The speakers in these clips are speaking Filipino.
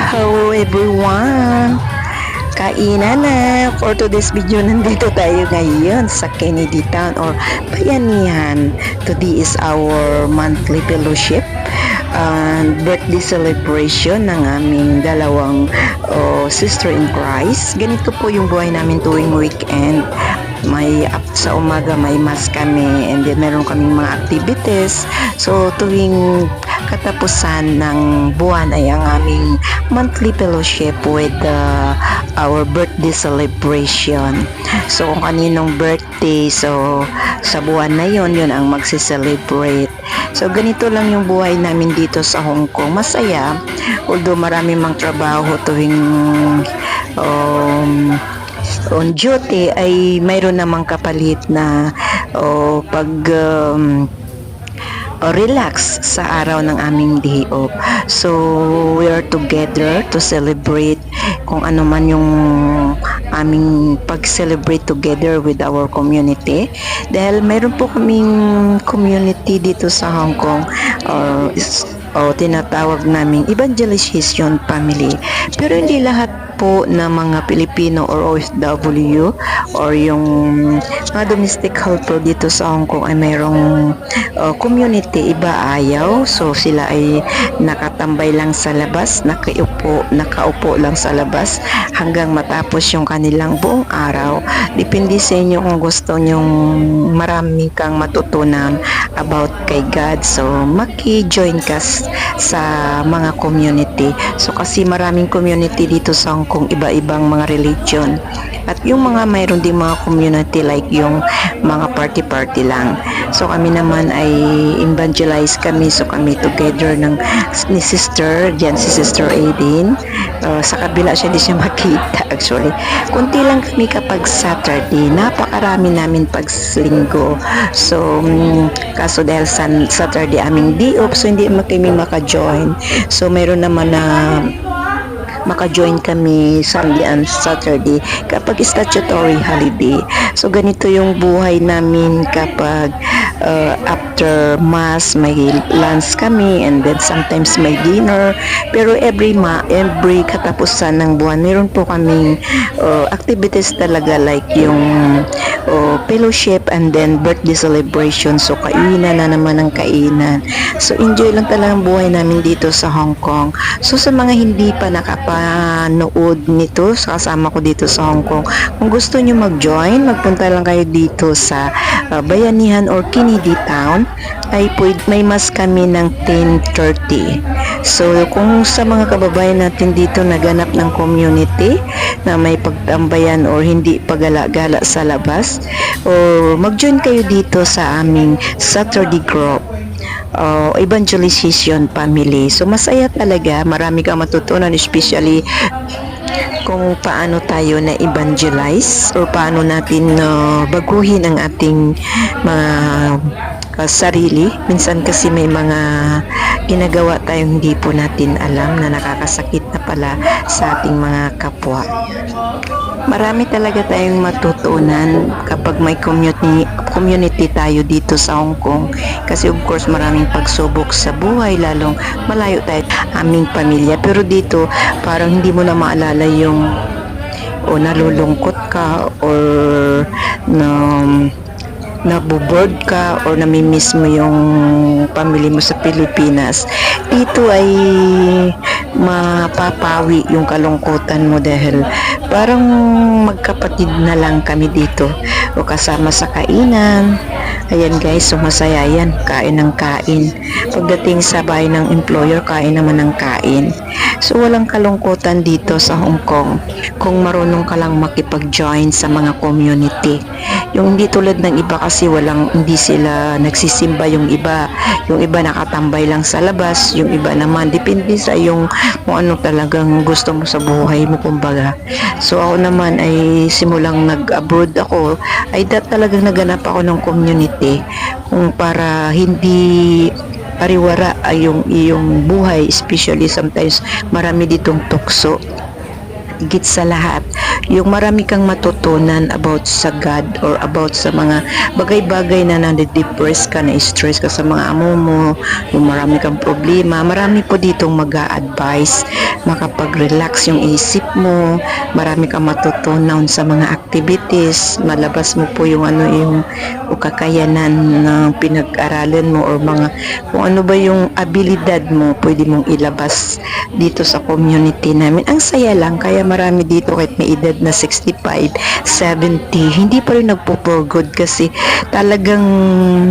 Hello everyone! Kainan na! For today's video, nandito tayo ngayon sa Kennedy Town or Bayanihan. Today is our monthly fellowship and birthday celebration ng aming dalawang sister in Christ. Ganito po yung buhay namin tuwing weekend. Sa umaga may mass kami and then meron kaming mga activities. So tuwing katapusan ng buwan ay ang aming monthly fellowship with our birthday celebration. So kung kaninong birthday, so sa buwan na yun ang magse-celebrate. So ganito lang yung buhay namin dito sa Hong Kong. Masaya, although marami mang trabaho tuwing on duty ay mayroon namang kapalit na relax sa araw ng aming day off. So we are together to celebrate kung ano man yung aming pag-celebrate together with our community. Dahil mayroon po kaming community dito sa Hong Kong tinatawag naming Evangelization Family. Pero hindi lahat po na mga Pilipino or OFW or yung mga domestic helper dito sa Hong Kong ay mayroong community. Iba ayaw, so sila ay nakatambay lang sa labas, nakaupo lang sa labas hanggang matapos yung kanilang buong araw. Depende sa inyo kung gusto nyong marami kang matutunan about kay God, so maki-join ka sa mga community. So kasi maraming community dito sa Hong Kong, iba-ibang mga religion. At yung mga mayroon din mga community like yung mga party-party lang. So kami naman ay evangelize kami. So kami together ni sister, diyan si Sister Aideen. Sa kabila siya, di siya makita actually. Kunti lang kami kapag Saturday. Napakarami namin pag linggo. So kaso dahil sa Saturday aming day off, so hindi kami maka-join. So mayroon naman na maka-join kami Sunday and Saturday kapag statutory holiday. So ganito yung buhay namin kapag after mass may lunch kami and then sometimes may dinner. Pero every katapusan ng buwan meron po kaming activities talaga like yung fellowship and then birthday celebration. So kainan na naman ang kainan. So enjoy lang talaga ang buhay namin dito sa Hong Kong. So sa mga hindi pa nakapanood nito, kasama ko dito sa Hong Kong, kung gusto nyo mag-join, magpunta lang kayo dito sa Bayanihan or Kennedy Town, ay may mas kami ng 10:30. So kung sa mga kababayan natin dito naganap ng community na may pagtambayan or hindi pagala-gala sa labas, or mag-join kayo dito sa aming Saturday group, Evangelization Family. So masaya talaga, marami kang matutunan, especially kung paano tayo na evangelize or paano natin baguhin ang ating mga sarili. Minsan kasi may mga ginagawa tayong hindi po natin alam na nakakasakit na pala sa ating mga kapwa. Marami talaga tayong matutunan kapag may community tayo dito sa Hong Kong. Kasi of course maraming pagsubok sa buhay, lalong malayo tayo aming pamilya. Pero dito parang hindi mo na maalala yung nalulungkot ka or naboboard ka or namimiss mo yung pamilya mo sa Pilipinas. Dito ay mapapawi yung kalungkutan mo dahil parang magkapatid na lang kami dito o kasama sa kainan. Ayan guys, so masaya yan, kain ng kain. Pagdating sa bahay ng employer, kain naman ng kain. So walang kalungkutan dito sa Hong Kong kung marunong ka lang makipag-join sa mga community. Yung hindi tulad ng iba kasi hindi sila nagsisimba, yung iba nakatambay lang sa labas, yung iba naman depende sa yung kung ano talagang gusto mo sa buhay mo, kumbaga. So ako naman ay simulang nag-abroad ako, ay talagang naganap ako ng community kung para hindi pariwara ay yung iyong buhay, especially sometimes marami ditong tukso. Higit sa lahat, yung marami kang matutunan about sa God or about sa mga bagay-bagay na nade-depress ka, na-stress ka sa mga amo mo, yung marami kang problema, marami po ditong mag-a-advise, makapag-relax yung isip mo, marami kang matutunan sa mga activities, malabas mo po yung yung kakayanan na pinag-aralan mo or mga kung ano ba yung abilidad mo, pwede mong ilabas dito sa community namin. Ang saya lang, kaya marami dito kahit may edad na 65, 70, hindi pa rin nagpo-for good kasi talagang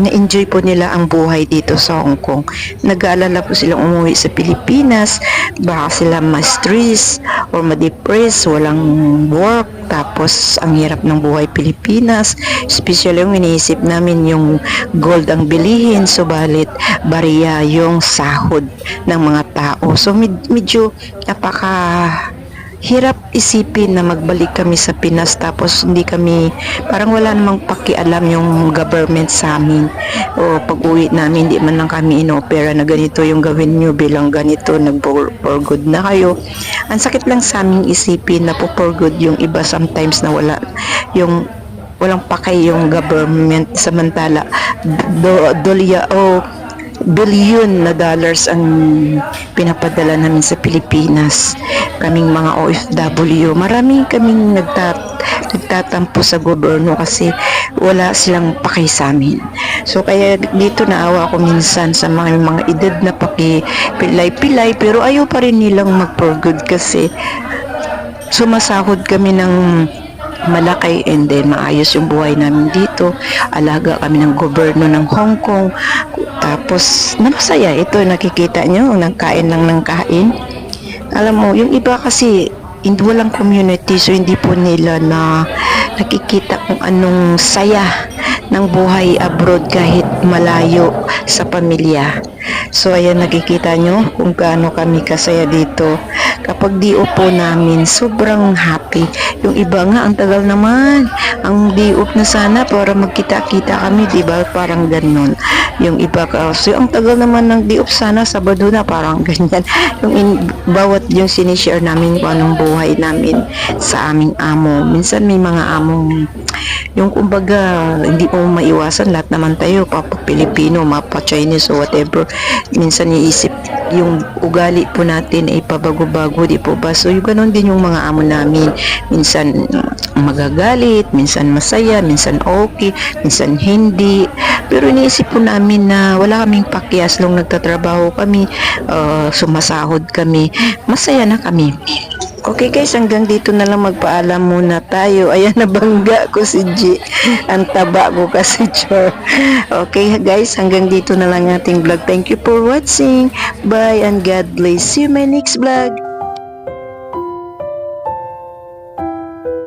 na-enjoy po nila ang buhay dito sa Hong Kong. Nag-aalala po silang umuwi sa Pilipinas, baka sila ma-stress or ma-depress, walang work, tapos ang hirap ng buhay Pilipinas, especially yung iniisip namin yung gold ang bilihin, subalit bariya yung sahod ng mga tao. So medyo napaka hirap isipin na magbalik kami sa Pinas tapos hindi kami, parang wala namang pakialam yung government sa amin, o pag uwi namin hindi man lang kami inopera na ganito yung gawin nyo bilang ganito, nag-for good na kayo. Ang sakit lang sa aming isipin na po for good yung iba sometimes na wala yung walang pakay yung government, samantala dolya o billion na dollars ang pinapadala namin sa Pilipinas, kaming mga OFW. Marami kaming nagtatampo sa gobyerno kasi wala silang pakay sa amin. So kaya dito naawa ako minsan sa mga edad na pilay-pilay, pero ayaw pa rin nilang mag-for good kasi sumasahod kami ng malaki and then maayos yung buhay namin dito. Alaga kami ng gobyerno ng Hong Kong. Tapos napasaya ito, nakikita nyo, nagkain lang ng kain. Alam mo, yung iba kasi hindi, walang community, so hindi po nila na nakikita kung anong saya ng buhay abroad kahit malayo sa pamilya. So ayan, nakikita nyo kung gaano kami kasaya dito. Kapag di po namin, sobrang happy. Yung iba nga, ang tagal naman. Ang di-off na sana para magkita-kita kami, diba? Parang ganun. Yung iba kasi, ang tagal naman ng di-off sana, Sabado na, parang ganyan. Bawat yung sinishare namin kung anong buhay namin sa aming amo. Minsan may mga among yung kumbaga hindi mo maiwasan, lahat naman tayo Pilipino, Chinese o whatever, minsan iisip yung ugali po natin ay pabago-bago, di po ba? So yung ganun din yung mga amo namin, minsan magagalit, minsan masaya, minsan okay, minsan hindi, pero iniisip po namin na wala kaming pakias long nagtatrabaho kami, sumasahod kami, masaya na kami. Okay guys, hanggang dito na lang, magpaalam muna tayo. Ayan, nabangga ko si G. Ang taba ko kasi, Chor. Okay guys, hanggang dito na lang ating vlog. Thank you for watching. Bye and God bless. See you my next vlog.